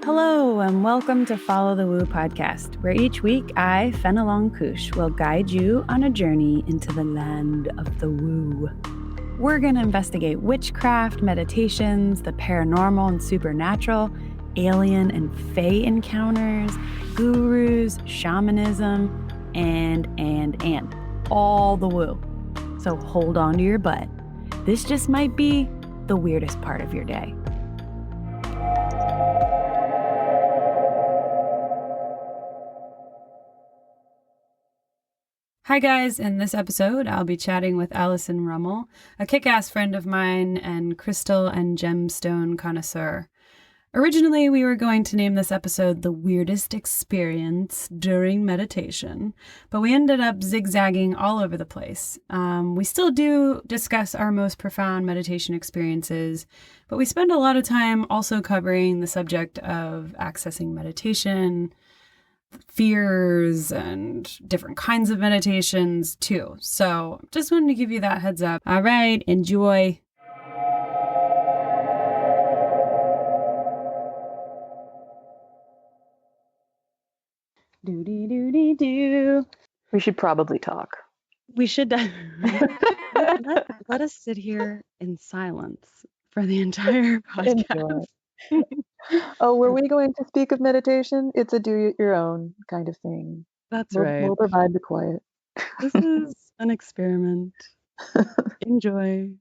Hello, and welcome to Follow the Woo podcast, where each week I, Fenelon Kush, will guide you on a journey into the land of the woo. We're going to investigate witchcraft, meditations, the paranormal and supernatural, alien and fae encounters, gurus, shamanism, and all the woo. So hold on to your butt. This just might be the weirdest part of your day. Hi guys, in this episode I'll be chatting with Allison Rummel, a kick-ass friend of mine and crystal and gemstone connoisseur. Originally we were going to name this episode The Weirdest Experience During Meditation, but we ended up zigzagging all over the place. We still do discuss our most profound meditation experiences, but we spend a lot of time also covering the subject of accessing meditation, fears and different kinds of meditations too. So just wanted to give you that heads up. All right, enjoy. Do. We should probably talk. We should let us sit here in silence for the entire podcast. Oh, were we going to speak of meditation? It's a do-it-your-own kind of thing. That's right. We'll provide the quiet. This is an experiment. Enjoy.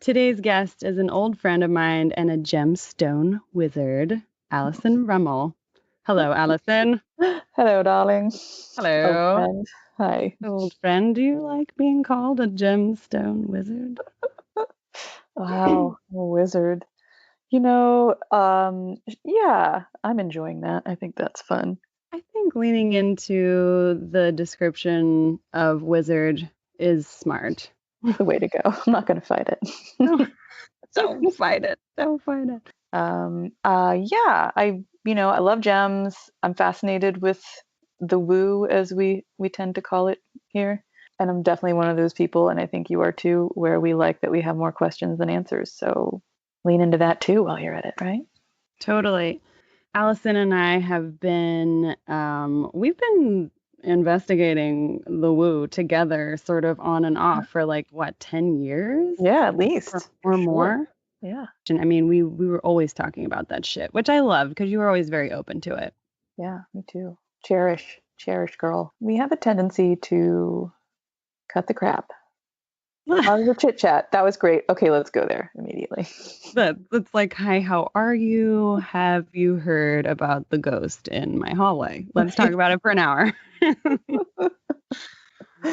Today's guest is an old friend of mine and a gemstone wizard, Allison Rummel. Hello, Allison. Hello, darling. Hello. Old friend. Hi. Old friend, do you like being called a gemstone wizard? Wow, a wizard. Yeah, I'm enjoying that. I think that's fun. I think leaning into the description of wizard is smart. The way to go. I'm not going to fight it. Don't fight it. Don't fight it. Yeah, I love gems. I'm fascinated with the woo, as we tend to call it here. And I'm definitely one of those people, and I think you are too, where we like that we have more questions than answers. So lean into that too while you're at it, right? Totally. Allison and I have been, we've been investigating the woo together sort of on and off for 10 years? Yeah, at least. Or more? Yeah. And I mean, we were always talking about that shit, which I love because you were always very open to it. Yeah, me too. Cherish, girl. We have a tendency to cut the crap. On the chit chat. That was great. Okay, let's go there immediately. It's like, hi, how are you? Have you heard about the ghost in my hallway? Let's talk about it for an hour.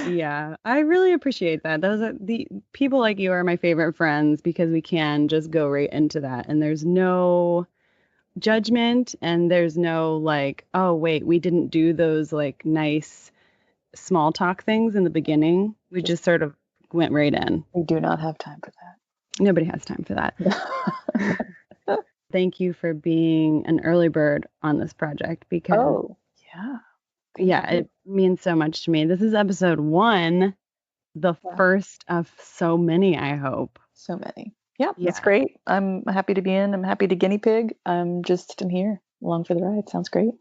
Yeah, I really appreciate that. Those are the people like you are my favorite friends because we can just go right into that. And there's no judgment and there's no oh, wait, we didn't do those nice small talk things in the beginning. We just sort of went right in. We do not have time for that. Nobody has time for that. Thank you for being an early bird on this project because yeah, it means so much to me. This is episode 1, the first of so many, I hope. So many. Yeah, that's great. I'm happy to be in. I'm happy to guinea pig. I'm here along for the ride. Sounds great.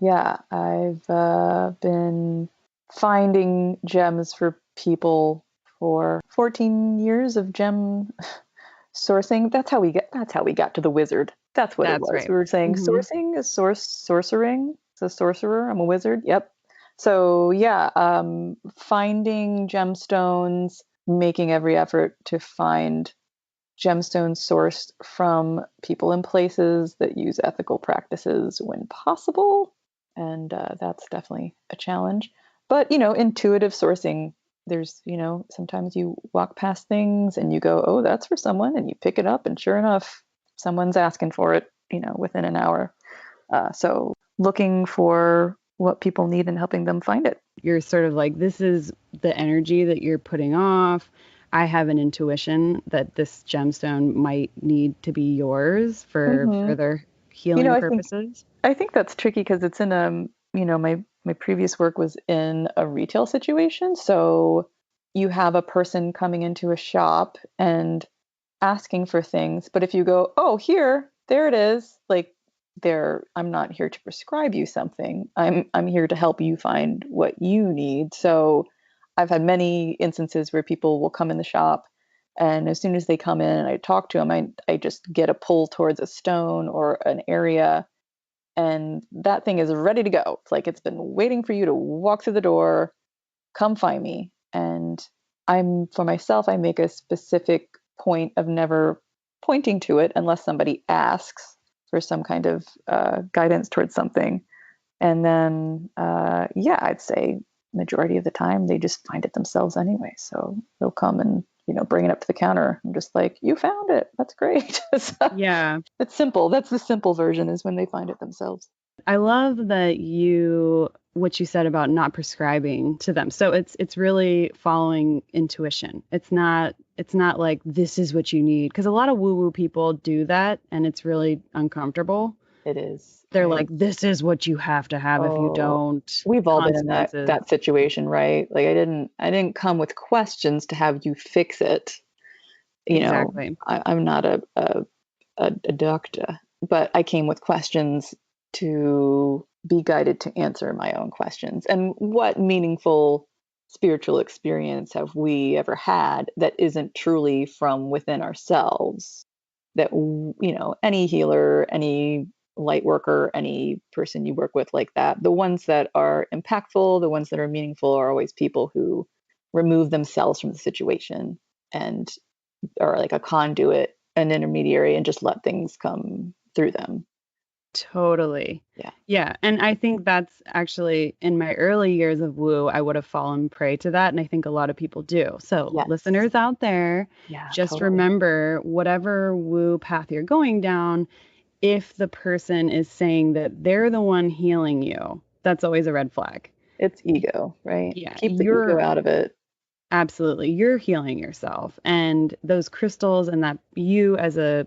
Yeah, I've been finding gems for people for 14 years of gem sourcing. That's how we got to the wizard. That's what it was. Right. We were saying sourcing is sorcering. It's a sorcerer. I'm a wizard. Yep. So yeah, finding gemstones, making every effort to find gemstones sourced from people and places that use ethical practices when possible. And that's definitely a challenge. But, intuitive sourcing, there's, sometimes you walk past things and you go, oh, that's for someone. And you pick it up. And sure enough, someone's asking for it, within an hour. So looking for what people need and helping them find it. You're sort of like, this is the energy that you're putting off. I have an intuition that this gemstone might need to be yours for further healing purposes. I think that's tricky because it's in my previous work was in a retail situation. So you have a person coming into a shop and asking for things. But if you go, oh, there it is, I'm not here to prescribe you something. I'm here to help you find what you need. So I've had many instances where people will come in the shop, and as soon as they come in and I talk to them, I just get a pull towards a stone or an area, and that thing is ready to go. It's like it's been waiting for you to walk through the door, come find me. And for myself, I make a specific point of never pointing to it unless somebody asks for some kind of guidance towards something. And then, yeah, I'd say majority of the time they just find it themselves anyway. So they'll come and, bring it up to the counter. I'm just like, you found it. That's great. So Yeah. it's simple. That's the simple version, is when they find it themselves. I love that what you said about not prescribing to them. So it's really following intuition. It's not like this is what you need, because a lot of woo-woo people do that and it's really uncomfortable. It is. They're like, this is what you have to have. If you don't, we've all been in that situation, right? Like I didn't come with questions to have you fix it. Exactly. I'm not a doctor, but I came with questions to be guided to answer my own questions. And what meaningful spiritual experience have we ever had that isn't truly from within ourselves? That, any healer, any light worker, any person you work with like that, the ones that are impactful, the ones that are meaningful, are always people who remove themselves from the situation and are like a conduit, an intermediary, and just let things come through them. Totally. Yeah. And I think that's actually, in my early years of woo, I would have fallen prey to that. And I think a lot of people do. So listeners out there, just remember, whatever woo path you're going down, if the person is saying that they're the one healing you, that's always a red flag. It's ego, right? Yeah. Keep the ego out of it. Absolutely. You're healing yourself, and those crystals, and that you as a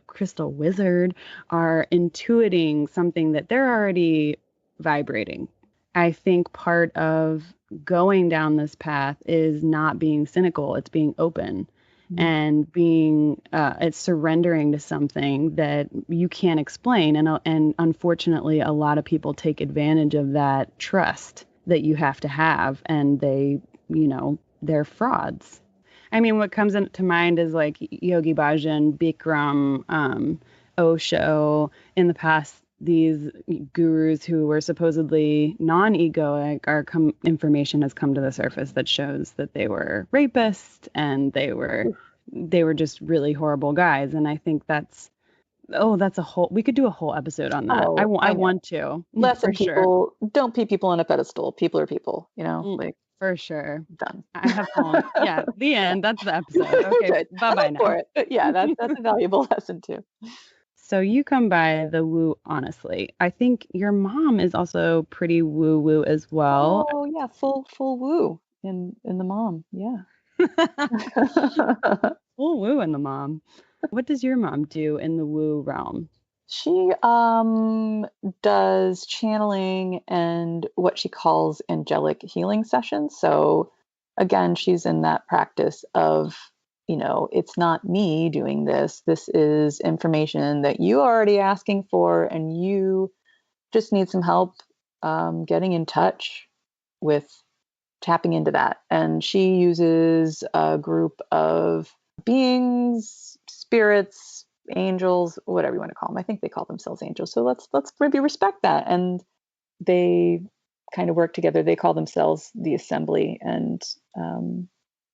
crystal wizard are intuiting something that they're already vibrating. I think part of going down this path is not being cynical. It's being open and being it's surrendering to something that you can't explain. And unfortunately, a lot of people take advantage of that trust that you have to have, and they're frauds. I mean, what comes into mind is like Yogi Bhajan, Bikram, Osho. In the past, these gurus who were supposedly non-egoic, information has come to the surface that shows that they were rapists and they were just really horrible guys. And I think that's we could do a whole episode on that. I want to. Lesson people, don't put people on a pedestal. People are people, For sure. Done. I have fallen. Yeah, the end. That's the episode. Okay, bye-bye now. For it. But yeah, that's a valuable lesson too. So you come by the woo honestly. I think your mom is also pretty woo-woo as well. Oh yeah, full woo in the mom. Yeah. Full woo in the mom. What does your mom do in the woo realm? She does channeling and what she calls angelic healing sessions. So again, she's in that practice of, it's not me doing this. This is information that you are already asking for, and you just need some help getting in touch with tapping into that. And she uses a group of beings, spirits, angels, whatever you want to call them. I think they call themselves angels. So let's maybe respect that. And they kind of work together. They call themselves the assembly, and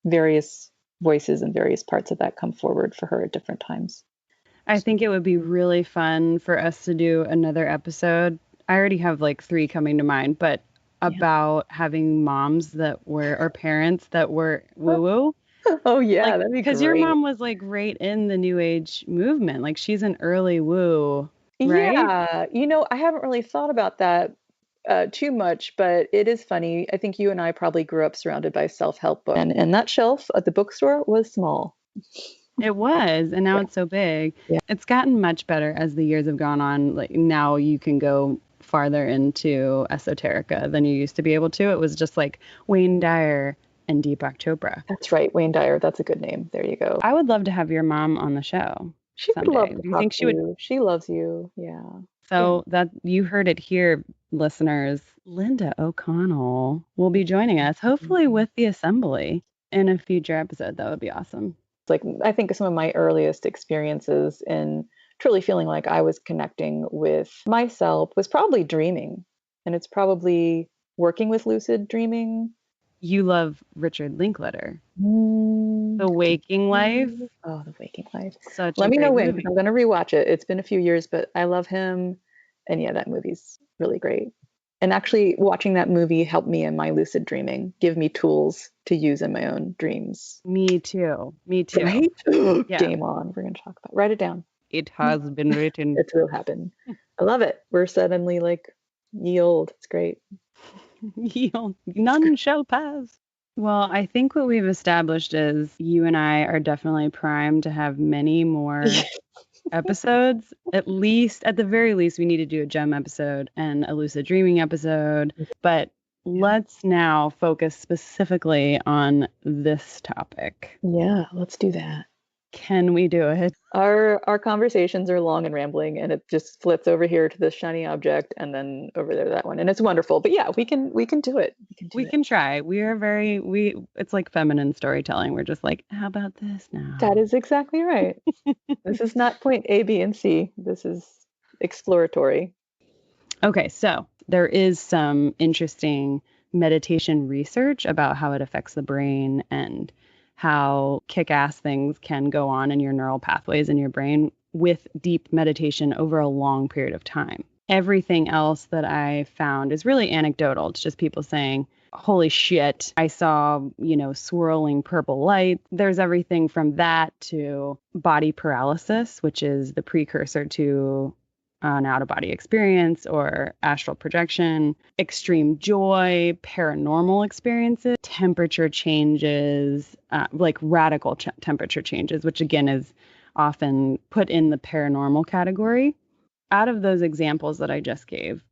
various voices and various parts of that come forward for her at different times. I think it would be really fun for us to do another episode. I already have like 3 coming to mind, but about having moms or parents that were woo-woo. Oh yeah, that'd be great. Because your mom was like right in the New Age movement. Like she's an early woo, right? Yeah, I haven't really thought about that too much, but it is funny. I think you and I probably grew up surrounded by self-help books, and that shelf at the bookstore was small. It was, and now it's so big. Yeah. It's gotten much better as the years have gone on. Like now you can go farther into esoterica than you used to be able to. It was just like Wayne Dyer and Deepak Chopra. That's right, Wayne Dyer. That's a good name. There you go. I would love to have your mom on the show. She would love someday. to Do you talk think to she would? you. She loves you. Yeah. So that you heard it here, listeners. Linda O'Connell will be joining us, hopefully with the assembly in a future episode. That would be awesome. Like, I think some of my earliest experiences in truly feeling like I was connecting with myself was probably dreaming. And it's probably working with lucid dreaming. You love Richard Linklater. Mm. The Waking Life. Oh, The Waking Life. Such Let a me know great when, movie. because I'm going to rewatch it. It's been a few years, but I love him. And yeah, that movie's really great. And actually, watching that movie helped me in my lucid dreaming, give me tools to use in my own dreams. Me too. Me too. Right? Yeah. Game on. We're going to talk about. Write it down. It has been written. It will happen. I love it. We're suddenly like ye old. It's great. None shall pass. Well, I think what we've established is you and I are definitely primed to have many more episodes. At the very least, we need to do a gem episode and a lucid dreaming episode. But let's now focus specifically on this topic. Yeah, let's do that. Can we do it? Our conversations are long and rambling, and it just flits over here to this shiny object, and then over there to that one, and it's wonderful. But yeah, we can do it. We can try. It's like feminine storytelling. We're just like, how about this now? That is exactly right. This is not point A, B, and C. This is exploratory. Okay, so there is some interesting meditation research about how it affects the brain and how kick-ass things can go on in your neural pathways in your brain with deep meditation over a long period of time. Everything else that I found is really anecdotal. It's just people saying, holy shit, I saw, swirling purple light. There's everything from that to body paralysis, which is the precursor to an out-of-body experience or astral projection, extreme joy, paranormal experiences, temperature changes, like radical temperature changes, which again is often put in the paranormal category. Out of those examples that I just gave,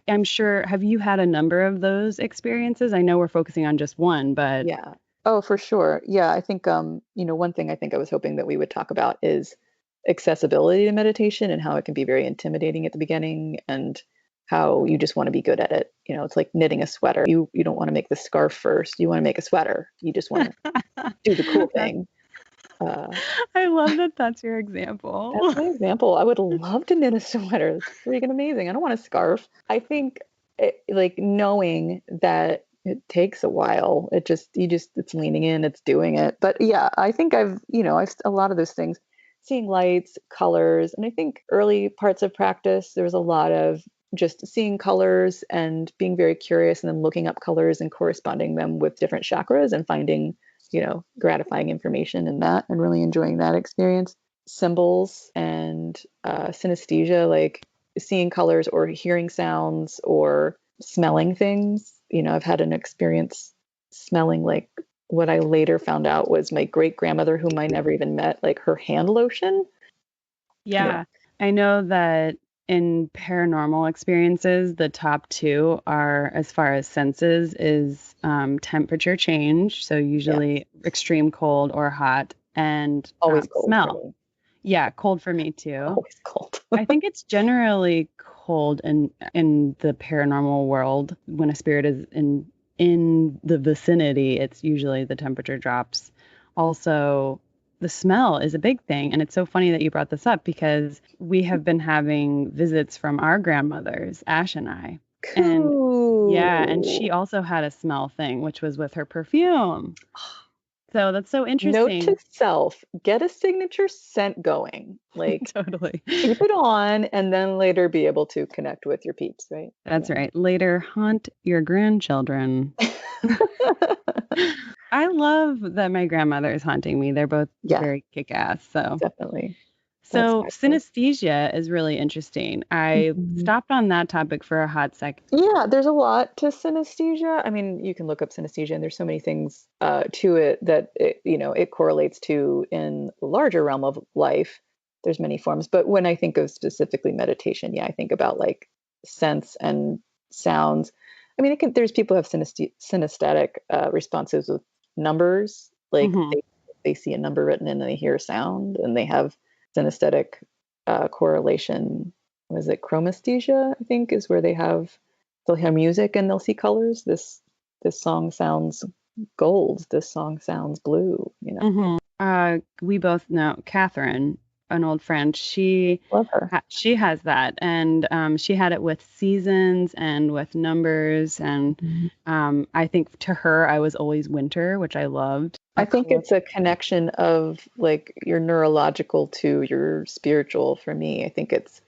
I'm sure, have you had a number of those experiences? I know we're focusing on just one, but... Yeah. Oh, for sure. Yeah, I think, one thing I think I was hoping that we would talk about is accessibility to meditation and how it can be very intimidating at the beginning and how you just want to be good at it. It's like knitting a sweater. You don't want to make the scarf first. You want to make a sweater. You just want to do the cool thing. I love that that's your example. That's my example. I would love to knit a sweater. It's freaking amazing. I don't want a scarf. I think like knowing that it takes a while, it's leaning in, it's doing it. But yeah, I think I've a lot of those things, seeing lights, colors. And I think early parts of practice, there was a lot of just seeing colors and being very curious and then looking up colors and corresponding them with different chakras and finding, gratifying information in that and really enjoying that experience. Symbols and synesthesia, like seeing colors or hearing sounds or smelling things. I've had an experience smelling like what I later found out was my great grandmother, whom I never even met, like her hand lotion. Yeah. I know that in paranormal experiences, the top two are, as far as senses, is temperature change. So usually extreme cold or hot, and always cold smell. Yeah, cold for me too. Always cold. I think it's generally cold in the paranormal world. When a spirit is in the vicinity, it's usually the temperature drops. Also, the smell is a big thing. And it's so funny that you brought this up because we have been having visits from our grandmothers, Ash and I. Cool. And she also had a smell thing, which was with her perfume. So that's so interesting. Note to self, get a signature scent going. Like totally. Keep it on and then later be able to connect with your peeps, right? That's right. Later haunt your grandchildren. I love that my grandmother is haunting me. They're both very kick-ass. So definitely. So synesthesia is really interesting. I stopped on that topic for a hot second. Yeah, there's a lot to synesthesia. I mean, you can look up synesthesia and there's so many things to it that it correlates to in the larger realm of life. There's many forms. But when I think of specifically meditation, I think about like sense and sounds. I mean, there's people who have synesthetic responses with numbers. Like they see a number written and they hear a sound, and they have synesthetic correlation. Was it chromesthesia? I think is where they'll hear music and they'll see colors. This song sounds gold. This song sounds blue. We both know Catherine, an old friend. She Love her. She has that, and she had it with seasons and with numbers, and I think to her I was always winter, which I loved. I think it's a connection of like your neurological to your spiritual. For me, I think it's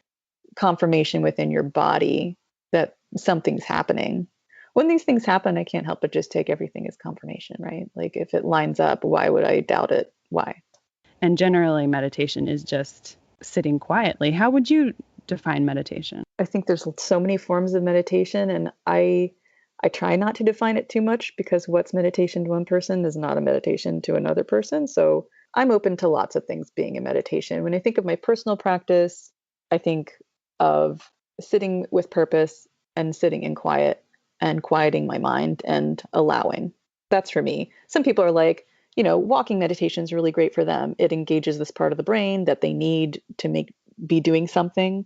confirmation within your body that something's happening. When these things happen, I can't help but just take everything as confirmation, right? Like if it lines up, why would I doubt it? Why? And generally, meditation is just sitting quietly. How would you define meditation? I think there's so many forms of meditation, and I try not to define it too much because what's meditation to one person is not a meditation to another person. So I'm open to lots of things being a meditation. When I think of my personal practice, I think of sitting with purpose and sitting in quiet and quieting my mind and allowing. That's for me. Some people are like, walking meditation is really great for them. It engages this part of the brain that they need to be doing something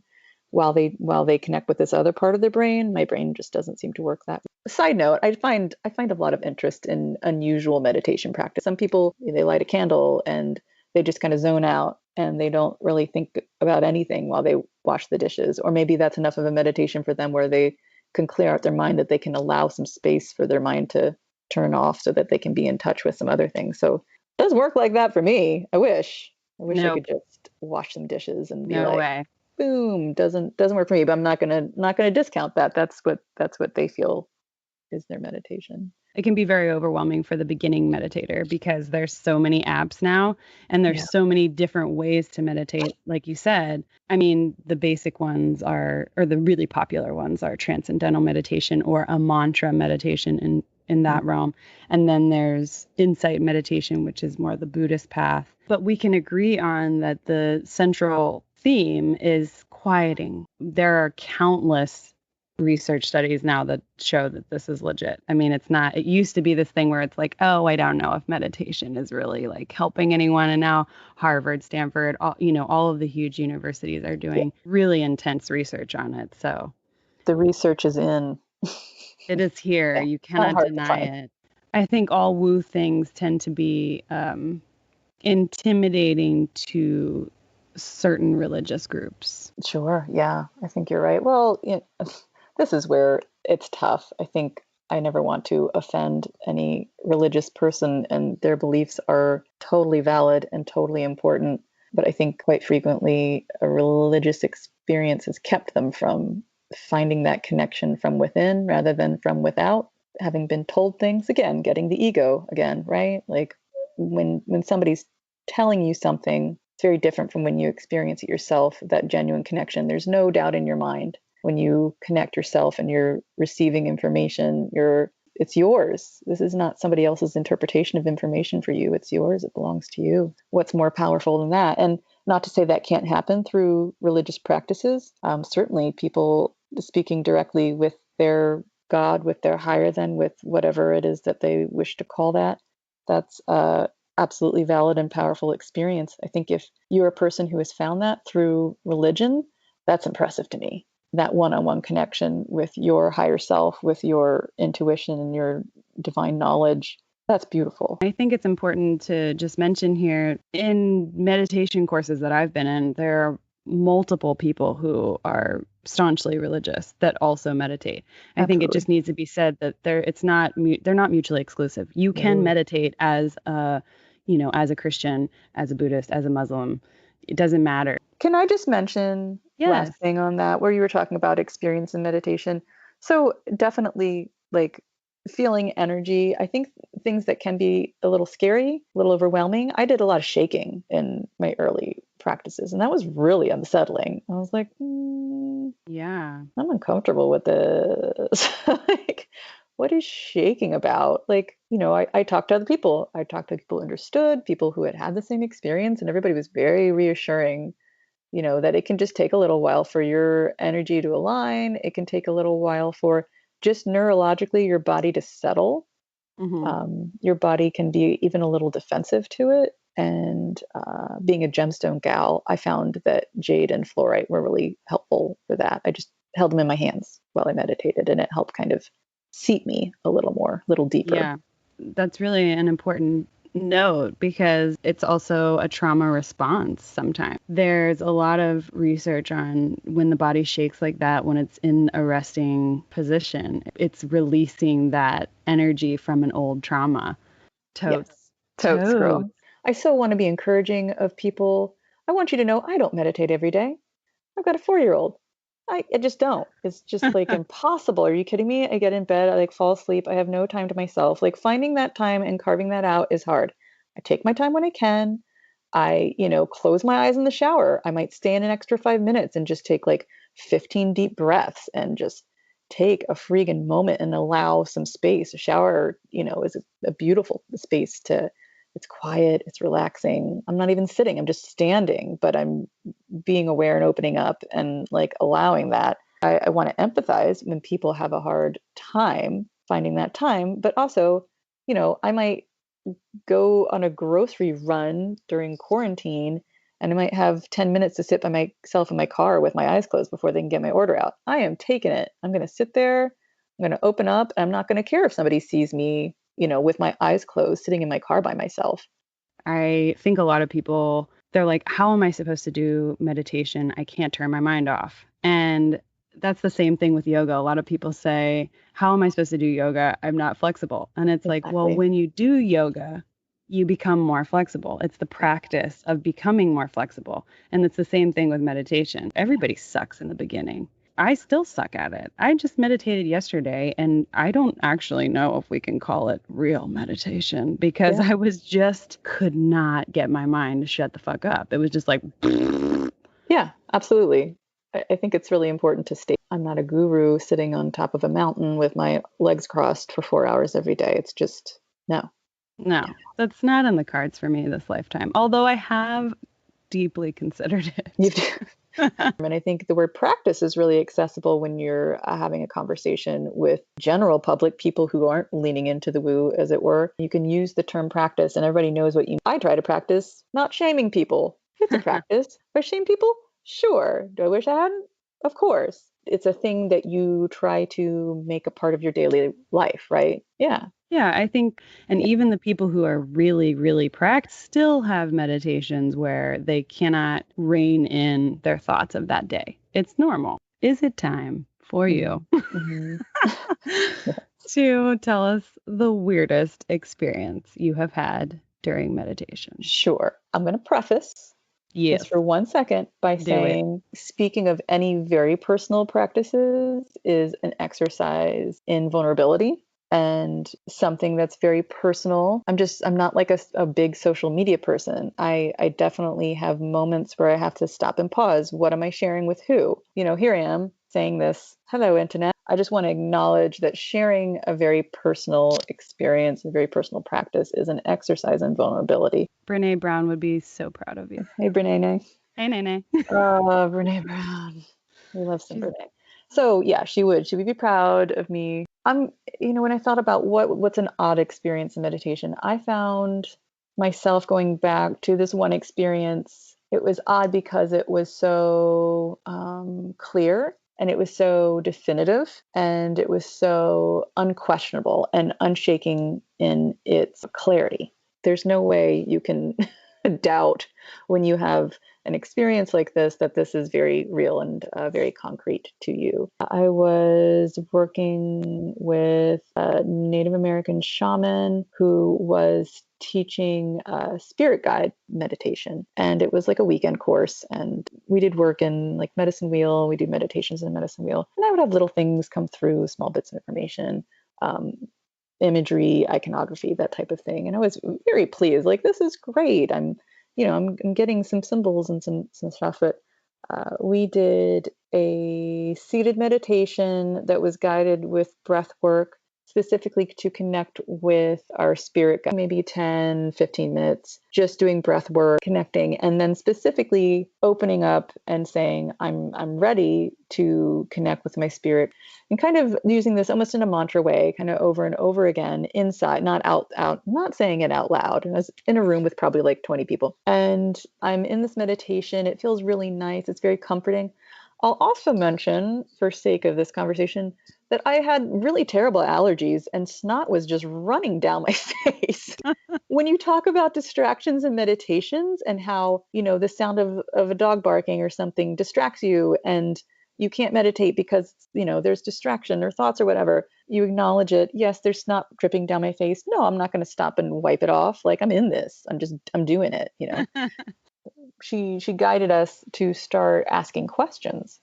while they connect with this other part of their brain. My brain just doesn't seem to work that. Side note, I find a lot of interest in unusual meditation practice. Some people, they light a candle and they just kind of zone out and they don't really think about anything while they wash the dishes. Or maybe that's enough of a meditation for them where they can clear out their mind, that they can allow some space for their mind to turn off so that they can be in touch with some other things. So it doesn't work like that for me. I wish I could just wash some dishes and be no like, way. Boom, doesn't work for me, but I'm not gonna discount that. That's what they feel is their meditation. It can be very overwhelming for the beginning meditator because there's so many apps now and there's so many different ways to meditate. Like you said, I mean, the basic ones or the really popular ones are transcendental meditation or a mantra meditation in that realm. And then there's insight meditation, which is more the Buddhist path. But we can agree on that the central theme is quieting. There are countless research studies now that show that this is legit. I mean, it used to be this thing where it's like, oh, I don't know if meditation is really like helping anyone. And now Harvard, Stanford, all of the huge universities are doing really intense research on it. So the research is in. It is here. You cannot deny it. I think all woo things tend to be intimidating to certain religious groups. Sure. Yeah, I think you're right. Well, this is where it's tough. I think I never want to offend any religious person, and their beliefs are totally valid and totally important. But I think quite frequently a religious experience has kept them from finding that connection from within rather than from without, having been told things, again, getting the ego again, right? Like when somebody's telling you something, it's very different from when you experience it yourself, that genuine connection. There's no doubt in your mind. When you connect yourself and you're receiving information, it's yours. This is not somebody else's interpretation of information for you. It's yours. It belongs to you. What's more powerful than that? And not to say that can't happen through religious practices. Certainly people speaking directly with their God, with their higher than, with whatever it is that they wish to call that. That's absolutely valid and powerful experience. I think if you're a person who has found that through religion, that's impressive to me. That one-on-one connection with your higher self, with your intuition and your divine knowledge, that's beautiful. I think it's important to just mention here, in meditation courses that I've been in, there are multiple people who are staunchly religious that also meditate. I think it just needs to be said that they're not mutually exclusive. You can meditate as a Christian, as a Buddhist, as a Muslim. It doesn't matter. Can I just mention last thing on that, where you were talking about experience in meditation? So definitely like feeling energy. I think things that can be a little scary, a little overwhelming. I did a lot of shaking in my early practices, and that was really unsettling. I was like, yeah, I'm uncomfortable with this. Like, what is shaking about? Like, I talked to other people. I talked to people who understood, people who had the same experience, and everybody was very reassuring, that it can just take a little while for your energy to align. It can take a little while for just neurologically your body to settle. Mm-hmm. Your body can be even a little defensive to it. And being a gemstone gal, I found that jade and fluorite were really helpful for that. I just held them in my hands while I meditated, and it helped kind of seat me a little more, a little deeper. Yeah, that's really an important note because it's also a trauma response sometimes. There's a lot of research on when the body shakes like that, when it's in a resting position, it's releasing that energy from an old trauma. Totes. Yes. Totes, girl. I so want to be encouraging of people. I want you to know I don't meditate every day. I've got a 4-year-old. I just don't. It's just like impossible. Are you kidding me? I get in bed, I like fall asleep. I have no time to myself. Like finding that time and carving that out is hard. I take my time when I can. I, close my eyes in the shower. I might stay in an extra 5 minutes and just take like 15 deep breaths and just take a freaking moment and allow some space. A shower, is a beautiful space it's quiet, it's relaxing. I'm not even sitting, I'm just standing, but I'm being aware and opening up and like allowing that. I want to empathize when people have a hard time finding that time, but also, I might go on a grocery run during quarantine and I might have 10 minutes to sit by myself in my car with my eyes closed before they can get my order out. I am taking it. I'm going to sit there. I'm going to open up. And I'm not going to care if somebody sees me, with my eyes closed, sitting in my car by myself. I think a lot of people, they're like, how am I supposed to do meditation? I can't turn my mind off. And that's the same thing with yoga. A lot of people say, how am I supposed to do yoga? I'm not flexible. And it's like, well, when you do yoga, you become more flexible. It's the practice of becoming more flexible. And it's the same thing with meditation. Everybody sucks in the beginning. I still suck at it. I just meditated yesterday and I don't actually know if we can call it real meditation because I could not get my mind to shut the fuck up. It was just like, yeah, absolutely. I think it's really important to state I'm not a guru sitting on top of a mountain with my legs crossed for 4 hours every day. It's just, no. No, that's not in the cards for me this lifetime. Although I have deeply considered it. And I think the word practice is really accessible when you're having a conversation with general public, people who aren't leaning into the woo, as it were. You can use the term practice and everybody knows what you mean. I try to practice not shaming people. It's a practice. Do I shame people? Sure. Do I wish I hadn't? Of course. It's a thing that you try to make a part of your daily life, right? Yeah. Yeah, I think, and even the people who are really, really practiced still have meditations where they cannot rein in their thoughts of that day. It's normal. Is it time for you to tell us the weirdest experience you have had during meditation? Sure. I'm going to preface just for 1 second by saying, speaking of any very personal practices is an exercise in vulnerability. And something that's very personal. I'm not like a big social media person. I definitely have moments where I have to stop and pause. What am I sharing with who? Here I am saying this. Hello, internet. I just want to acknowledge that sharing a very personal experience, a very personal practice is an exercise in vulnerability. Brene Brown would be so proud of you. Hey, Brene. Hey, Nene. Oh, Brene Brown. We love some Brene. So yeah, she would be proud of me. When I thought about what's an odd experience in meditation, I found myself going back to this one experience. It was odd because it was so clear and it was so definitive and it was so unquestionable and unshaking in its clarity. There's no way you can doubt when you have an experience like this that this is very real and very concrete to you. I was working with a Native American shaman who was teaching spirit guide meditation, and it was like a weekend course, and we did work in like medicine wheel. We do meditations in medicine wheel, and I would have little things come through, small bits of information, imagery, iconography, that type of thing. And I was very pleased. Like, this is great. I'm getting some symbols and some stuff. But we did a seated meditation that was guided with breath work, specifically to connect with our spirit guide, maybe 10, 15 minutes, just doing breath work, connecting, and then specifically opening up and saying, I'm ready to connect with my spirit, and kind of using this almost in a mantra way, kind of over and over again inside, not out, not saying it out loud. I was in a room with probably like 20 people, and I'm in this meditation. It feels really nice. It's very comforting. I'll also mention, for sake of this conversation, that I had really terrible allergies and snot was just running down my face. When you talk about distractions and meditations and how, the sound of a dog barking or something distracts you and you can't meditate because, there's distraction or thoughts or whatever, you acknowledge it. Yes, there's snot dripping down my face. No, I'm not going to stop and wipe it off. Like, I'm in this. I'm doing it, She guided us to start asking questions,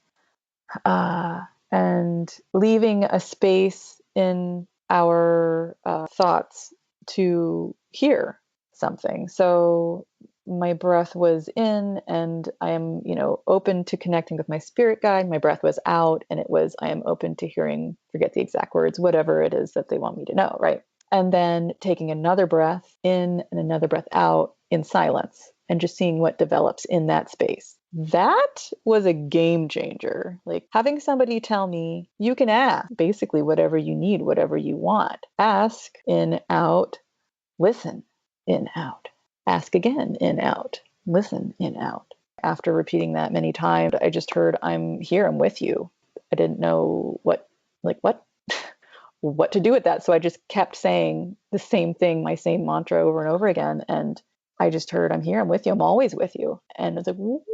and leaving a space in our thoughts to hear something. So my breath was in, and I am, open to connecting with my spirit guide. My breath was out, and it was, I am open to hearing, forget the exact words, whatever it is that they want me to know, right? And then taking another breath in and another breath out in silence, and just seeing what develops in that space. That was a game changer. Like, having somebody tell me, you can ask basically whatever you need, whatever you want. Ask, in, out, listen, in, out. Ask again, in, out, listen, in, out. After repeating that many times, I just heard, I'm here, I'm with you. I didn't know what what to do with that. So I just kept saying the same thing, my same mantra over and over again. And I just heard, I'm here, I'm with you, I'm always with you. And it's like, what?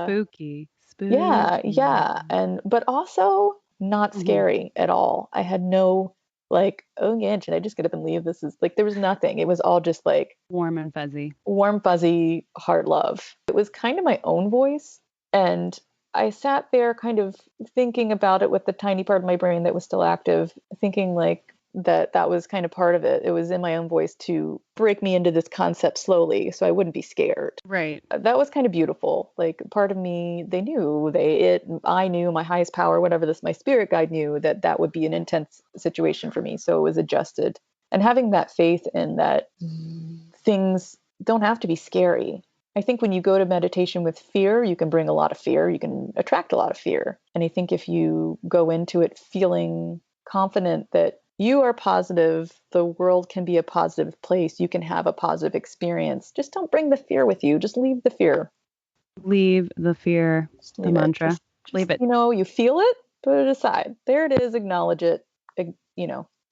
Spooky. Yeah. But also not scary at all. I had no oh yeah, should I just get up and leave? This is like, there was nothing. It was all just like warm and fuzzy heart love. It was kind of my own voice. And I sat there kind of thinking about it with the tiny part of my brain that was still active, thinking like that was kind of part of it. It was in my own voice to break me into this concept slowly so I wouldn't be scared. Right. That was kind of beautiful. Like, part of me, I knew, my highest power, whatever my spirit guide knew, that would be an intense situation for me. So it was adjusted. And having that faith in that things don't have to be scary. I think when you go to meditation with fear, you can bring a lot of fear. You can attract a lot of fear. And I think if you go into it feeling confident that you are positive, the world can be a positive place, you can have a positive experience, just don't bring the fear with you. Just leave the fear. Leave the fear, the mantra. Just leave it. You feel it, put it aside. There it is, acknowledge it,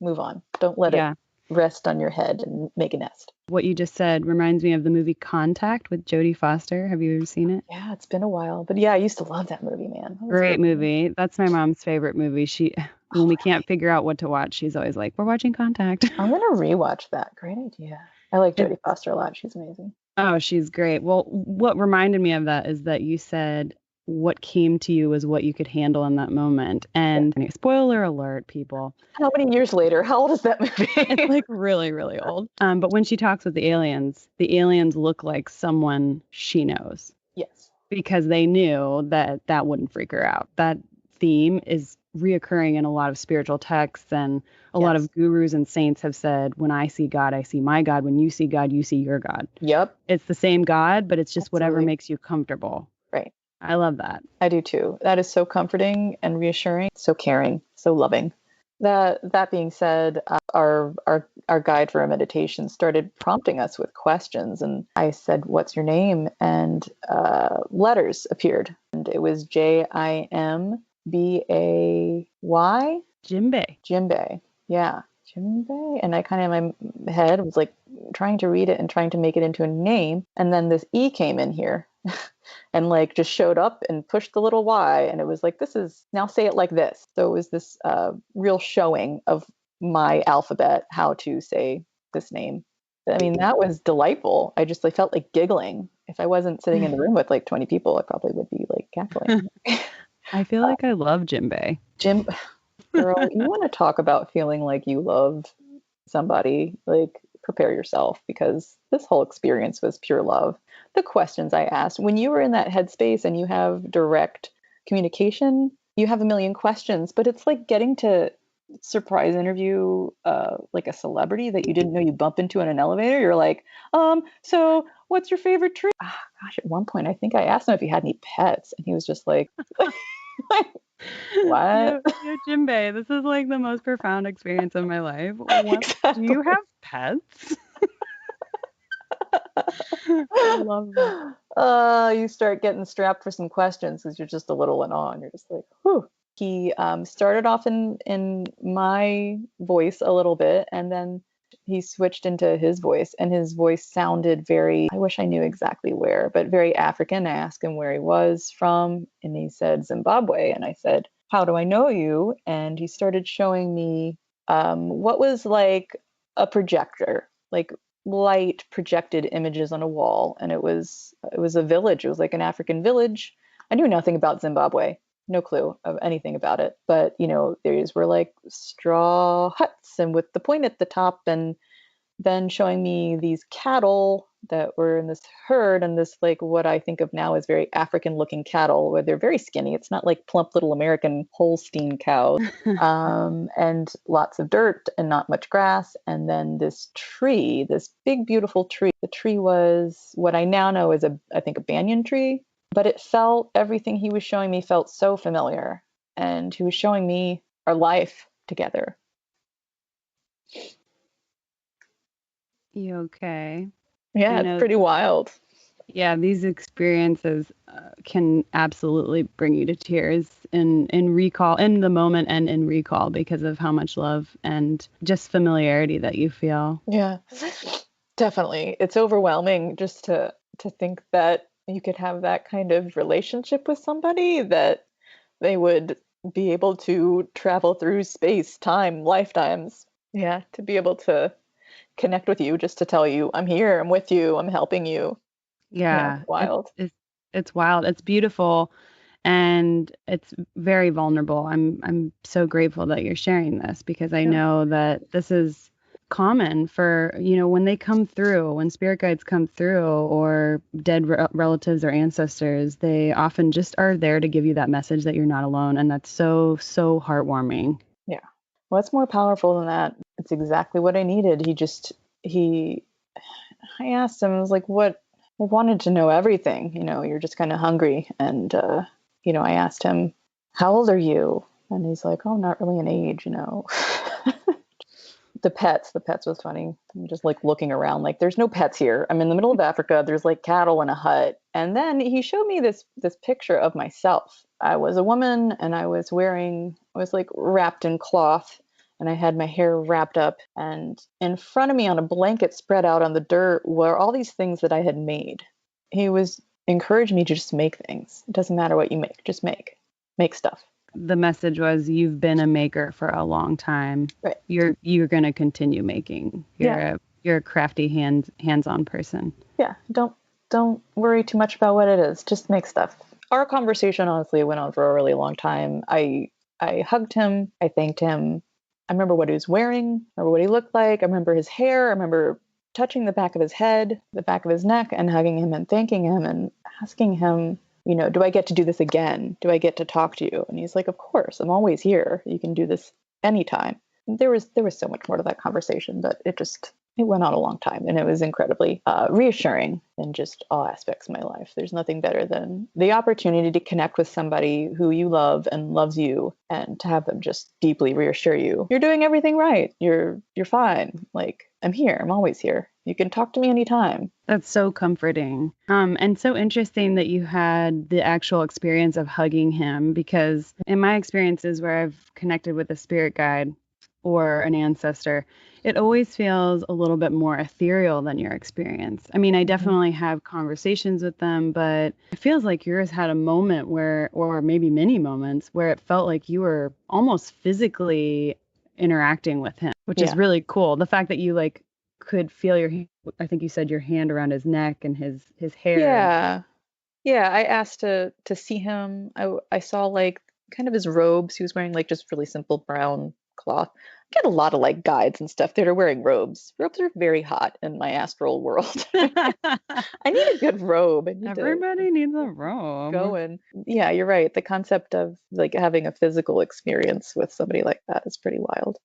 move on. Don't let it rest on your head and make a nest. What you just said reminds me of the movie Contact with Jodie Foster. Have you ever seen it? Yeah, it's been a while. But yeah, I used to love that movie, man. Great movie. That's my mom's favorite movie. When we can't figure out what to watch, she's always like, we're watching Contact. I'm going to rewatch that. Great idea. I like Jodie Foster a lot. She's amazing. Oh, she's great. Well, what reminded me of that is that you said what came to you was what you could handle in that moment. And spoiler alert, people. How many years later? How old is that movie? It's like really, really old. But when she talks with the aliens look like someone she knows. Yes. Because they knew that wouldn't freak her out. That theme is reoccurring in a lot of spiritual texts, and a lot of gurus and saints have said, when I see God, I see my God. When you see God, you see your God. Yep. It's the same God, but it's just whatever makes you comfortable. Right. I love that. I do too. That is so comforting and reassuring, so caring, so loving. That being said, our guide for our meditation started prompting us with questions, and I said, "What's your name?" And letters appeared, and it was JIMBAY. Jimbay. Yeah, Jimbay. And I kind of, in my head was like trying to read it and trying to make it into a name, and then this E came in here. And just showed up and pushed the little Y, and it was like, this is, now say it like this. So it was this real showing of my alphabet, how to say this name. I mean, that was delightful. I felt like giggling. If I wasn't sitting in the room with 20 people, I probably would be cackling. I feel like I love Jimbay. Girl, you want to talk about feeling like you love somebody, prepare yourself, because this whole experience was pure love. The questions I asked, when you were in that headspace and you have direct communication, you have a million questions, but it's like getting to surprise interview like a celebrity that you didn't know you bump into in an elevator. You're like, so what's your favorite tree? Ah, gosh, at one point I think I asked him if he had any pets, and he was just like, what? Jimbei, this is like the most profound experience of my life. What? Do you Exactly. have pets? I love that. You start getting strapped for some questions because you're just a little in awe, and you're just like, whew. He started off in my voice a little bit, and then he switched into his voice, and his voice sounded very, I wish I knew exactly where, but very African. I asked him where he was from, and he said Zimbabwe. And I said, how do I know you? And he started showing me what was like a projector, like light projected images on a wall, and it was a village. It was like an African village. I knew nothing about Zimbabwe, no clue of anything about it, but these were like straw huts and with the point at the top, and then showing me these cattle that were in this herd, and this, like, what I think of now as very African looking cattle, where they're very skinny. It's not like plump little American Holstein cows. And lots of dirt and not much grass. And then this tree, this big, beautiful tree. The tree was what I now know is I think a banyan tree, but everything he was showing me felt so familiar. And he was showing me our life together. You okay? Yeah, it's pretty wild. Yeah, these experiences can absolutely bring you to tears in recall, in the moment and in recall, because of how much love and just familiarity that you feel. Yeah, definitely. It's overwhelming just to think that you could have that kind of relationship with somebody, that they would be able to travel through space, time, lifetimes. Yeah, to be able to connect with you, just to tell you, I'm here, I'm with you, I'm helping you. Yeah, Yeah, wild. it's wild. It's beautiful, and it's very vulnerable. I'm so grateful that you're sharing this, because I Yeah. know that this is common for, when they come through, when spirit guides come through, or dead relatives or ancestors, they often just are there to give you that message that you're not alone, and that's so, so heartwarming. Yeah. What's more powerful than that? It's exactly what I needed. I asked him, I was like, what? I wanted to know everything. You're just kind of hungry. And, I asked him, how old are you? And he's like, oh, not really an age. The pets was funny. I'm just like looking around, like, there's no pets here. I'm in the middle of Africa. There's like cattle in a hut. And then he showed me this picture of myself. I was a woman, and I was like wrapped in cloth, and I had my hair wrapped up, and in front of me on a blanket spread out on the dirt were all these things that I had made. He was encouraging me to just make things. It doesn't matter what you make, just make stuff. The message was, you've been a maker for a long time. Right. You're going to continue making. You're a crafty hands-on person. Yeah. Don't worry too much about what it is. Just make stuff. Our conversation honestly went on for a really long time. I hugged him. I thanked him. I remember what he was wearing. I remember what he looked like. I remember his hair. I remember touching the back of his head, the back of his neck, and hugging him and thanking him and asking him, do I get to do this again? Do I get to talk to you? And he's like, of course, I'm always here. You can do this anytime. There was so much more to that conversation, but it went on a long time, and it was incredibly reassuring in just all aspects of my life. There's nothing better than the opportunity to connect with somebody who you love and loves you, and to have them just deeply reassure you, you're doing everything right. You're fine. Like, I'm here. I'm always here. You can talk to me anytime. That's so comforting. And so interesting that you had the actual experience of hugging him, because in my experiences where I've connected with a spirit guide or an ancestor, it always feels a little bit more ethereal than your experience. I mean, I definitely have conversations with them, but it feels like yours had a moment where, or maybe many moments, where it felt like you were almost physically interacting with him, which is really cool. The fact that you could feel I think you said your hand around his neck and his hair. Yeah. I asked to see him. I saw like kind of his robes. He was wearing like just really simple brown cloth get a lot of like guides and stuff that are wearing robes. Robes are very hot in my astral world. I need a good robe. Everybody needs a robe. Go and yeah, you're right. The concept of like having a physical experience with somebody like that is pretty wild.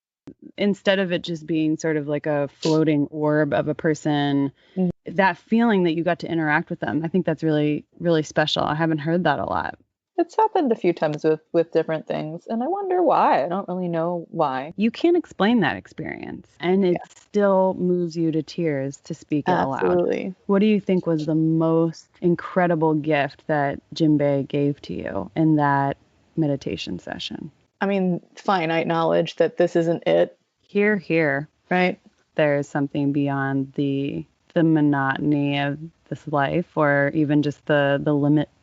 Instead of it just being sort of like a floating orb of a person, Mhm. that feeling that you got to interact with them, I think that's really, really special. I haven't heard that a lot. It's happened a few times with different things, and I wonder why. I don't really know why. You can't explain that experience, and it still moves you to tears to speak it aloud. Absolutely. What do you think was the most incredible gift that Jinbei gave to you in that meditation session? I mean, finite knowledge that this isn't it, Here, here. right? There's something beyond the monotony of this life, or even just the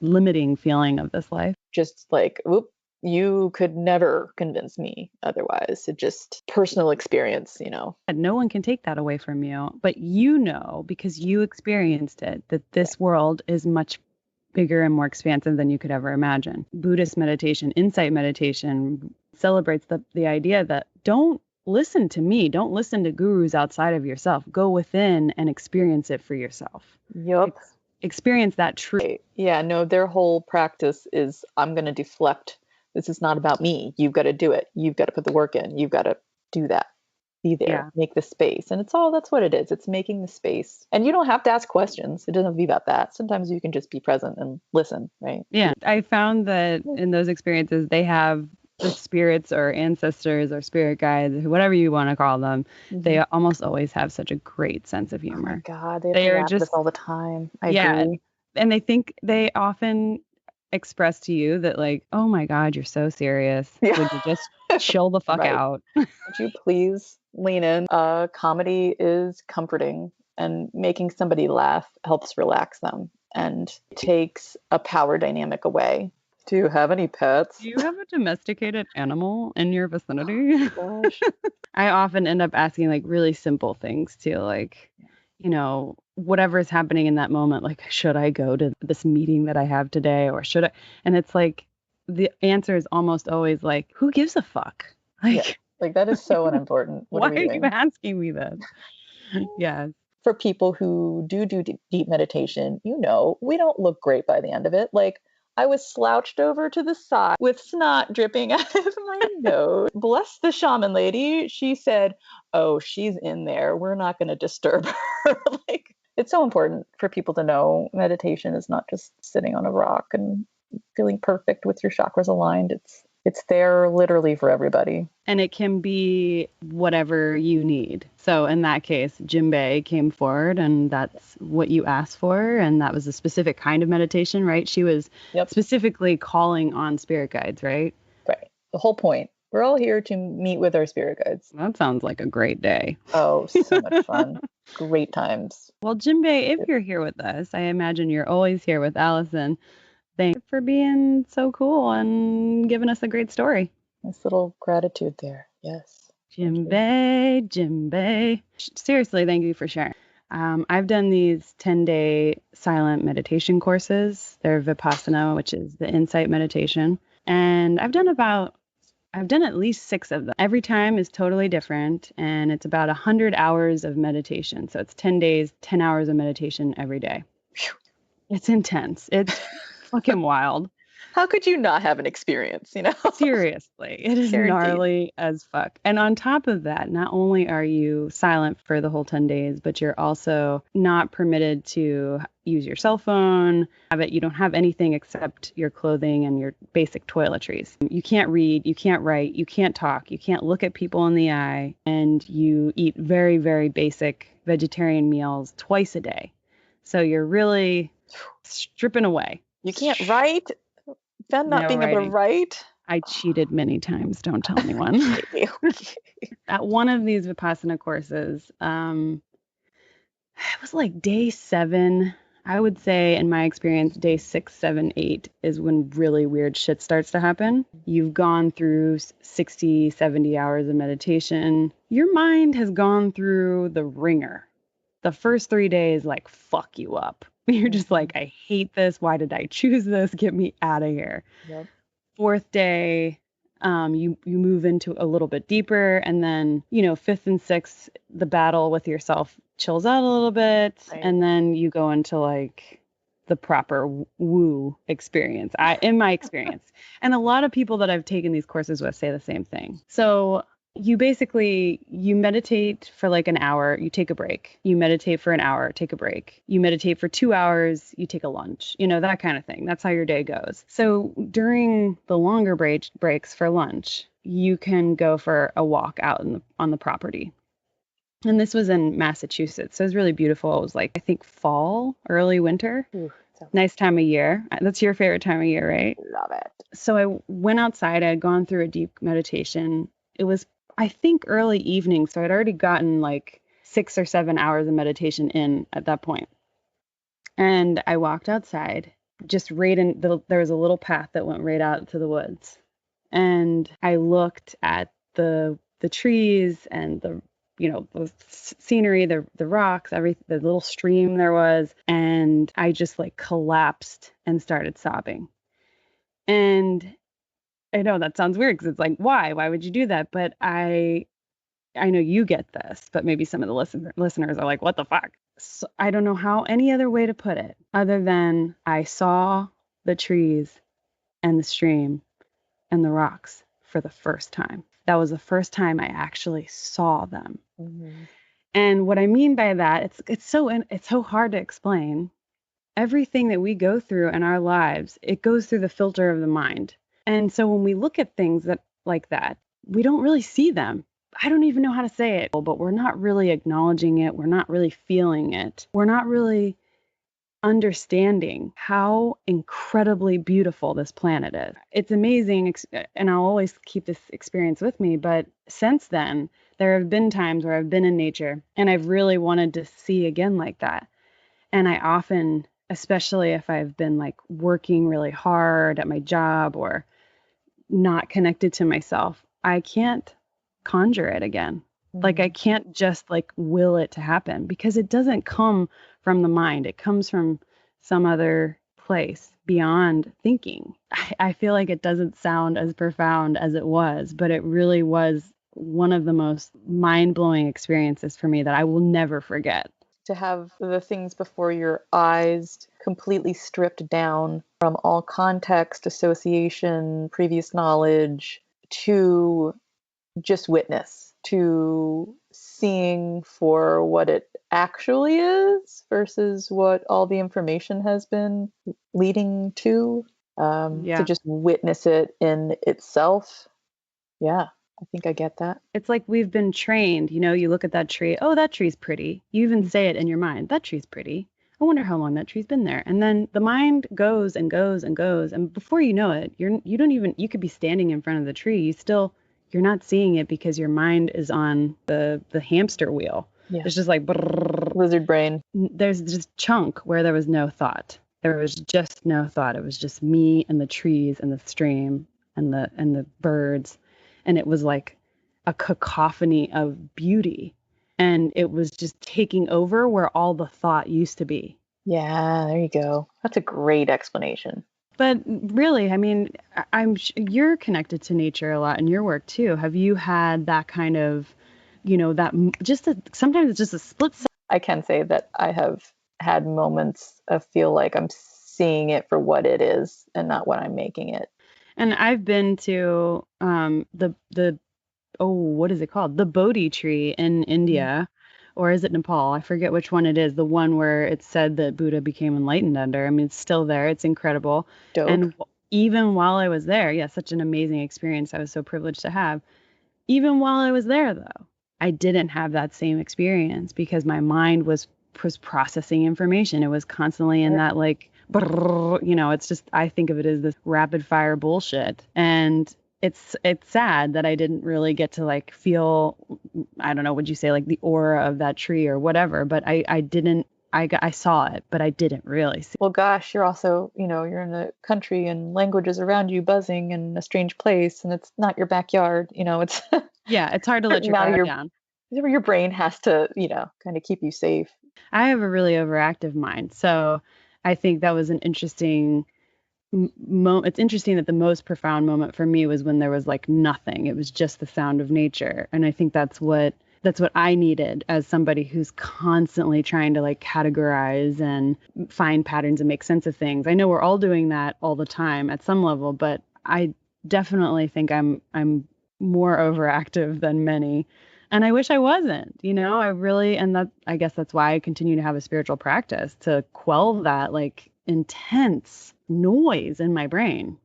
limiting feeling of this life. Just like, whoop, you could never convince me otherwise. It just personal experience, you know. And no one can take that away from you, but you know, because you experienced it, that this world is much bigger and more expansive than you could ever imagine. Buddhist meditation, insight meditation, celebrates the idea that don't listen to me, don't listen to gurus outside of yourself. Go within and experience it for yourself. Yep. Experience that truth. Yeah, no, their whole practice is I'm going to deflect. This is not about me. You've got to do it. You've got to put the work in. You've got to do that. Be there, make the space. And that's what it is. It's making the space. And you don't have to ask questions. It doesn't have to be about that. Sometimes you can just be present and listen, right? Yeah. I found that in those experiences, they have the spirits or ancestors or spirit guides, whatever you want to call them, they almost always have such a great sense of humor. Oh my God, they are just all the time. I agree. And they often express to you that like, oh my God, you're so serious. Yeah. Would you just chill the fuck out? Would you please lean in? Comedy is comforting, and making somebody laugh helps relax them and takes a power dynamic away. Do you have any pets? Do you have a domesticated animal in your vicinity? Oh, gosh. I often end up asking like really simple things too, like, you know, whatever is happening in that moment, like, should I go to this meeting that I have today, or should I? And it's like, the answer is almost always like, who gives a fuck? Like, like that is so unimportant. Why are you asking me this? Yes. For people who do deep meditation, you know, we don't look great by the end of it. Like, I was slouched over to the side with snot dripping out of my nose. Bless the shaman lady. She said, oh, she's in there. We're not going to disturb her. Like, it's so important for people to know meditation is not just sitting on a rock and feeling perfect with your chakras aligned. It's there literally for everybody. And it can be whatever you need. So in that case, Jinbei came forward and that's what you asked for. And that was a specific kind of meditation, right? She was specifically calling on spirit guides, right? Right. The whole point. We're all here to meet with our spirit guides. That sounds like a great day. Oh, so much fun. Great times. Well, Jinbei, if you're here with us, I imagine you're always here with Allison. Thanks for being so cool and giving us a great story. Nice little gratitude there. Yes. Jinbei. Seriously, thank you for sharing. I've done these 10-day silent meditation courses. They're Vipassana, which is the insight meditation. And I've done at least 6 of them. Every time is totally different. And it's about 100 hours of meditation. So it's 10 days, 10 hours of meditation every day. Whew. It's intense. It's fucking wild. How could you not have an experience, you know? Seriously, it is gnarly as fuck. And on top of that, not only are you silent for the whole 10 days, but you're also not permitted to use your cell phone. You don't have anything except your clothing and your basic toiletries. You can't read, you can't write, you can't talk, you can't look at people in the eye, and you eat very, very basic vegetarian meals twice a day. So you're really stripping away. You can't write? Then not being able to write? I cheated many times. Don't tell anyone. At one of these Vipassana courses, it was like day 7. I would say, in my experience, day 6, 7, 8 is when really weird shit starts to happen. You've gone through 60, 70 hours of meditation. Your mind has gone through the ringer. The first 3 days, like, fuck you up. You're just like, I hate this. Why did I choose this? Get me out of here. Yep. 4th day, You move into a little bit deeper, and then, fifth and sixth, the battle with yourself chills out a little bit, Right. and then you go into like the proper woo experience, in my experience. And a lot of people that I've taken these courses with say the same thing. So you meditate for like an hour, you take a break. You meditate for an hour, take a break. You meditate for 2 hours, you take a lunch, that kind of thing. That's how your day goes. So during the longer breaks for lunch, you can go for a walk out on the property. And this was in Massachusetts. So it was really beautiful. It was like, I think fall, early winter. Ooh, nice time of year. That's your favorite time of year, right? Love it. So I went outside. I had gone through a deep meditation. It was, I think, early evening. So I'd already gotten like 6 or 7 hours of meditation in at that point. And I walked outside, just right in there was a little path that went right out to the woods. And I looked at the trees and the scenery, the rocks, the little stream there was, and I just like collapsed and started sobbing. And I know that sounds weird because it's like, why would you do that? But I know you get this, but maybe some of the listeners are like, what the fuck? So I don't know how any other way to put it other than I saw the trees and the stream and the rocks for the first time. That was the first time I actually saw them. Mm-hmm. And what I mean by that, it's so hard to explain. Everything that we go through in our lives, it goes through the filter of the mind. And so when we look at things like that, we don't really see them. I don't even know how to say it, but we're not really acknowledging it. We're not really feeling it. We're not really understanding how incredibly beautiful this planet is. It's amazing, and I'll always keep this experience with me. But since then, there have been times where I've been in nature and I've really wanted to see again like that. And I often, especially if I've been like working really hard at my job or not connected to myself, I can't conjure it again. Mm-hmm. Like I can't just like will it to happen because it doesn't come from the mind. It comes from some other place beyond thinking. I feel like it doesn't sound as profound as it was, but it really was one of the most mind-blowing experiences for me that I will never forget. To have the things before your eyes completely stripped down from all context, association, previous knowledge, to just witness, to seeing for what it actually is versus what all the information has been leading to, to just witness it in itself. Yeah. I think I get that. It's like we've been trained, you look at that tree. Oh, that tree's pretty. You even say it in your mind. That tree's pretty. I wonder how long that tree's been there. And then the mind goes and goes and goes. And before you know it, you could be standing in front of the tree. You're not seeing it because your mind is on the hamster wheel. Yeah. It's just like brrr. Lizard brain. There's this chunk where there was no thought. There was just no thought. It was just me and the trees and the stream and the birds. And it was like a cacophony of beauty. And it was just taking over where all the thought used to be. Yeah, there you go. That's a great explanation. But really, I mean, you're connected to nature a lot in your work too. Have you had that kind of, sometimes it's just a split second? I can say that I have had moments of feel like I'm seeing it for what it is and not what I'm making it. And I've been to what is it called? The Bodhi tree in India, or is it Nepal? I forget which one it is. The one where it said that Buddha became enlightened under. I mean, it's still there. It's incredible. Dope. And even while I was there, such an amazing experience. I was so privileged to have. Even while I was there, though, I didn't have that same experience because my mind was processing information. It was constantly in that like, it's just, I think of it as this rapid fire bullshit. And it's sad that I didn't really get to like feel, I don't know, would you say like the aura of that tree or whatever, but I saw it, but I didn't really see it. Well, gosh, you're also, you're in a country and languages around you buzzing in a strange place and it's not your backyard, it's. Yeah, it's hard to let your guard down. Your brain has to, kind of keep you safe. I have a really overactive mind. So I think that was an interesting it's interesting that the most profound moment for me was when there was like nothing. It was just the sound of nature. And I think that's what I needed as somebody who's constantly trying to like categorize and find patterns and make sense of things. I know we're all doing that all the time at some level, but I definitely think I'm more overactive than many. And I wish I wasn't, I guess that's why I continue to have a spiritual practice to quell that like intense noise in my brain.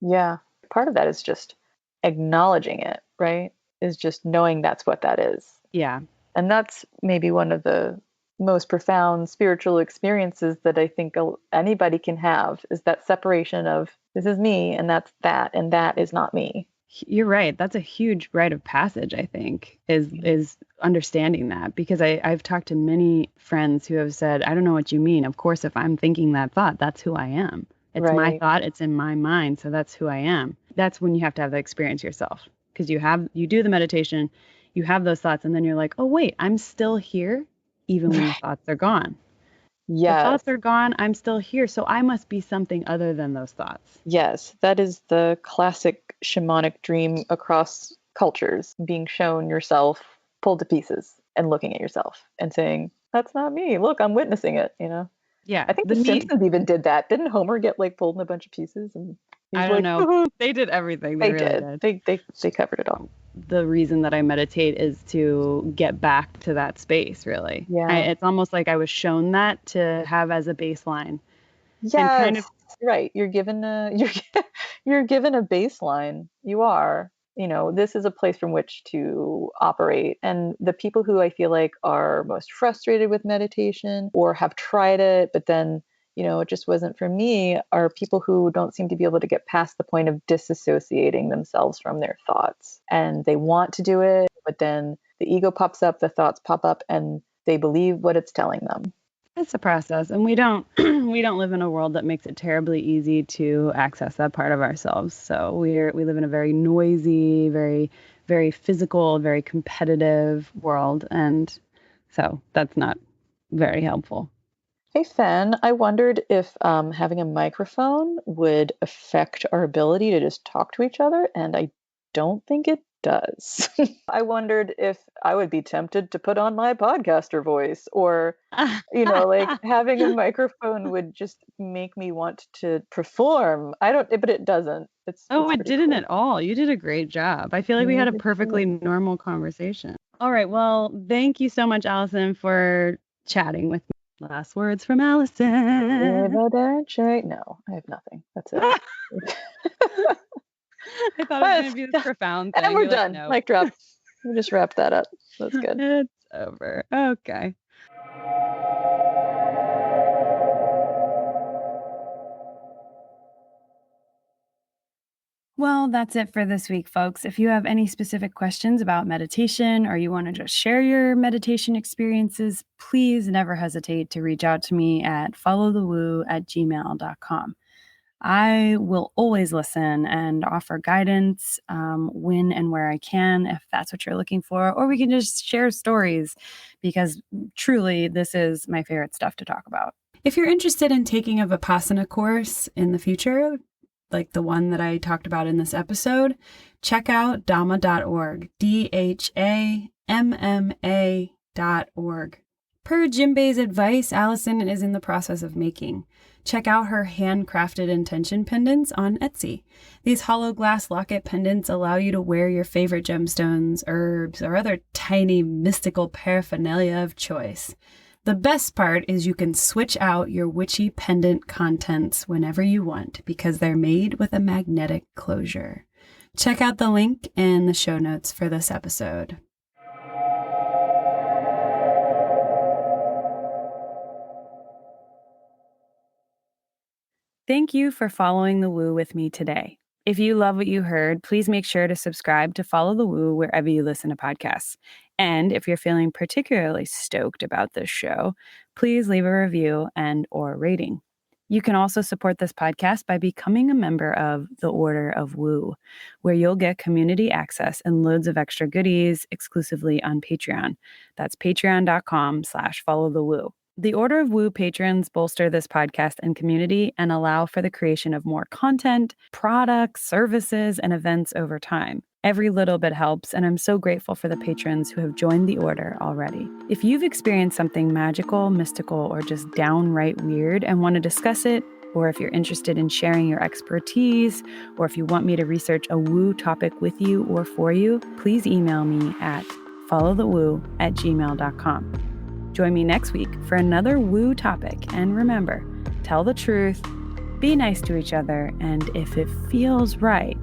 Yeah. Part of that is just acknowledging it, right? Is just knowing that's what that is. Yeah. And that's maybe one of the most profound spiritual experiences that I think anybody can have, is that separation of this is me and that's that, and that is not me. You're right. That's a huge rite of passage, I think, is understanding that, because I've talked to many friends who have said, I don't know what you mean. Of course, if I'm thinking that thought, that's who I am. It's my thought. It's in my mind. So that's who I am. That's when you have to have the experience yourself, because you do the meditation, you have those thoughts, and then you're like, oh, wait, I'm still here, even when the thoughts are gone. Yes. The thoughts are gone. I'm still here. So I must be something other than those thoughts. Yes. That is the classic shamanic dream across cultures, being shown yourself pulled to pieces and looking at yourself and saying, that's not me. Look, I'm witnessing it, Yeah. I think the Simpsons even did that. Didn't Homer get like pulled in a bunch of pieces? And I don't know. They did everything. They really did. They covered it all. The reason that I meditate is to get back to that space, really. Yeah. It's almost like I was shown that to have as a baseline. Yeah, right. You're given you're given a baseline. You are. This is a place from which to operate. And the people who I feel like are most frustrated with meditation or have tried it, but then, it just wasn't for me, are people who don't seem to be able to get past the point of disassociating themselves from their thoughts. And they want to do it, but then the ego pops up, the thoughts pop up, and they believe what it's telling them. It's a process, and we don't live in a world that makes it terribly easy to access that part of ourselves. So we live in a very noisy, very, very physical, very competitive world, and so that's not very helpful. Hey, Fen, I wondered if having a microphone would affect our ability to just talk to each other, and I don't think it does. I wondered if I would be tempted to put on my podcaster voice, or, like having a microphone would just make me want to perform. But it doesn't. It didn't at all. You did a great job. I feel like we had a perfectly normal conversation. All right. Well, thank you so much, Allison, for chatting with me. Last words from Allison. No, I have nothing. That's it. I thought it was going to be this profound thing. And we're done. No. Mic drop. We just wrapped that up. That's good. It's over. Okay. Well, that's it for this week, folks. If you have any specific questions about meditation, or you want to just share your meditation experiences, please never hesitate to reach out to me at followthewoo@gmail.com. I will always listen and offer guidance when and where I can, if that's what you're looking for, or we can just share stories, because truly this is my favorite stuff to talk about. If you're interested in taking a Vipassana course in the future, like the one that I talked about in this episode, check out dhamma.org, DHAMMA.org. Per Jimbei's advice, Allison is in the process of making. Check out her handcrafted intention pendants on Etsy. These hollow glass locket pendants allow you to wear your favorite gemstones, herbs, or other tiny mystical paraphernalia of choice. The best part is you can switch out your witchy pendant contents whenever you want, because they're made with a magnetic closure. Check out the link in the show notes for this episode. Thank you for following the Woo with me today. If you love what you heard, please make sure to subscribe to Follow the Woo wherever you listen to podcasts. And if you're feeling particularly stoked about this show, please leave a review and/or rating. You can also support this podcast by becoming a member of the Order of Woo, where you'll get community access and loads of extra goodies exclusively on Patreon. That's patreon.com/followthewoo. The Order of Woo patrons bolster this podcast and community and allow for the creation of more content, products, services, and events over time. Every little bit helps, and I'm so grateful for the patrons who have joined the Order already. If you've experienced something magical, mystical, or just downright weird and want to discuss it, or if you're interested in sharing your expertise, or if you want me to research a woo topic with you or for you, please email me at followthewoo@gmail.com. Join me next week for another woo topic, and remember, tell the truth, be nice to each other, and if it feels right,